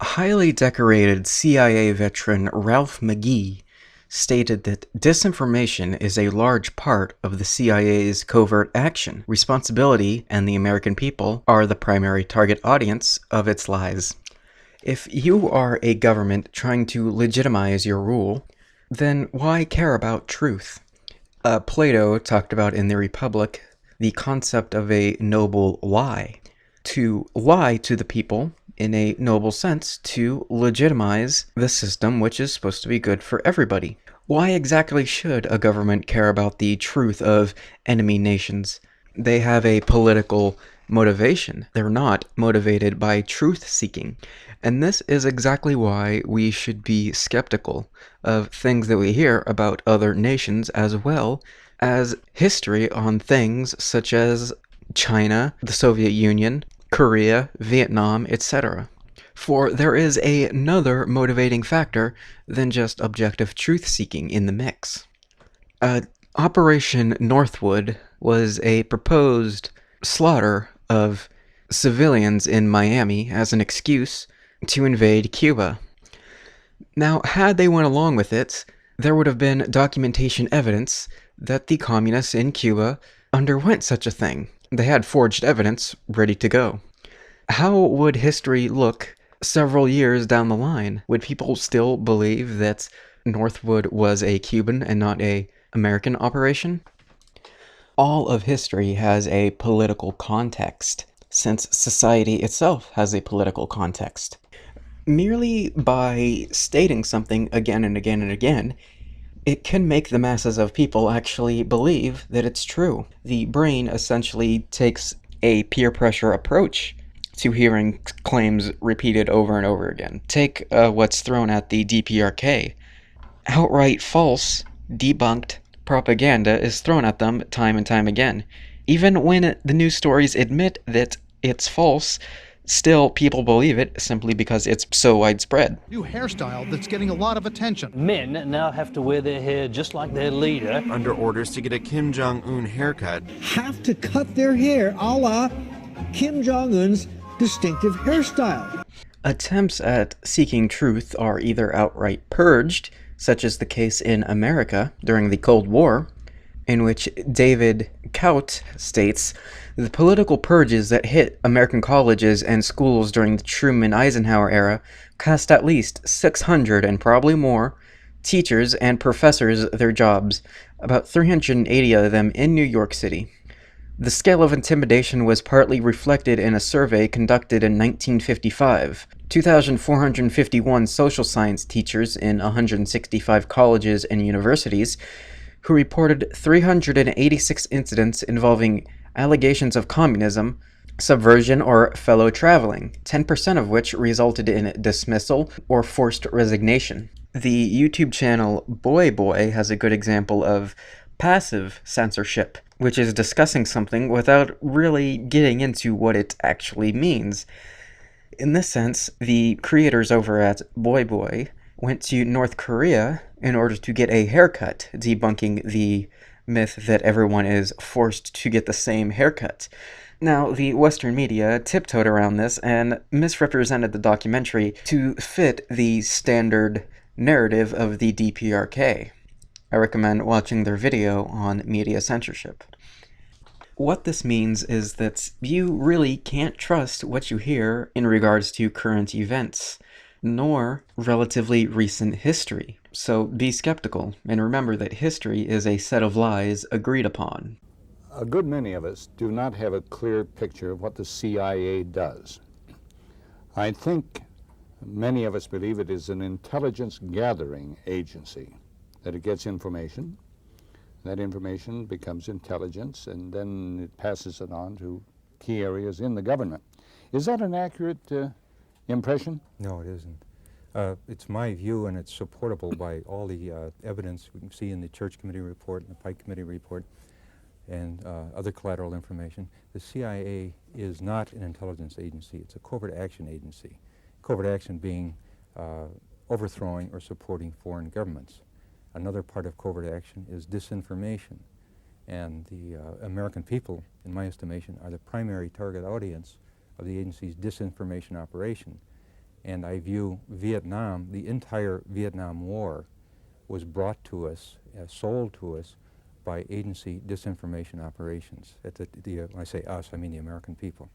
Highly decorated CIA veteran Ralph McGee stated that disinformation is a large part of the CIA's covert action. Responsibility and the American people are the primary target audience of its lies. If you are a government trying to legitimize your rule, then why care about truth? Plato talked about in the Republic the concept of a noble lie. To lie to the people in a noble sense to legitimize the system which is supposed to be good for everybody. Why exactly should a government care about the truth of enemy nations? They have a political motivation. They're not motivated by truth-seeking. And this is exactly why we should be skeptical of things that we hear about other nations as well as history on things such as China, the Soviet Union, Korea, Vietnam, etc. For there is another motivating factor than just objective truth-seeking in the mix. Operation Northwood was a proposed slaughter of civilians in Miami as an excuse to invade Cuba. Now, had they went along with it, there would have been documentation evidence that the communists in Cuba underwent such a thing. They had forged evidence ready to go. How would history look several years down the line? Would people still believe that Northwood was a Cuban and not a American operation? All of history has a political context, since society itself has a political context. Merely by stating something again and again and again, it can make the masses of people actually believe that it's true. The brain essentially takes a peer pressure approach to hearing claims repeated over and over again. Take what's thrown at the DPRK. Outright false, debunked propaganda is thrown at them time and time again. Even when the news stories admit that it's false, still people believe it simply because it's so widespread. New hairstyle that's getting a lot of attention. Men now have to wear their hair just like their leader. Under orders to get a Kim Jong-un haircut. Have to cut their hair a la Kim Jong-un's distinctive hairstyle. Attempts at seeking truth are either outright purged, such as the case in America during the Cold War, in which David Kaut states, "The political purges that hit American colleges and schools during the Truman-Eisenhower era cost at least 600 and probably more teachers and professors their jobs, about 380 of them in New York City." The scale of intimidation was partly reflected in a survey conducted in 1955. 2,451 social science teachers in 165 colleges and universities who reported 386 incidents involving allegations of communism, subversion, or fellow traveling, 10% of which resulted in dismissal or forced resignation. The YouTube channel Boy Boy has a good example of passive censorship, which is discussing something without really getting into what it actually means. In this sense, the creators over at Boy Boy went to North Korea in order to get a haircut, debunking the myth that everyone is forced to get the same haircut. Now, the Western media tiptoed around this and misrepresented the documentary to fit the standard narrative of the DPRK. I recommend watching their video on media censorship. What this means is that you really can't trust what you hear in regards to current events, nor relatively recent history. So be skeptical, and remember that history is a set of lies agreed upon. A good many of us do not have a clear picture of what the CIA does. I think many of us believe it is an intelligence gathering agency, that it gets information, that information becomes intelligence, and then it passes it on to key areas in the government. Is that an accurate impression? No, it isn't. It's my view, and it's supportable by all the evidence we can see in the Church Committee report and the Pike Committee report and other collateral information. The CIA is not an intelligence agency. It's a covert action agency. Covert action being overthrowing or supporting foreign governments. Another part of covert action is disinformation. And the American people, in my estimation, are the primary target audience of the agency's disinformation operation. And I view Vietnam, the entire Vietnam War, was brought to us, sold to us, by agency disinformation operations. When I say us, I mean the American people.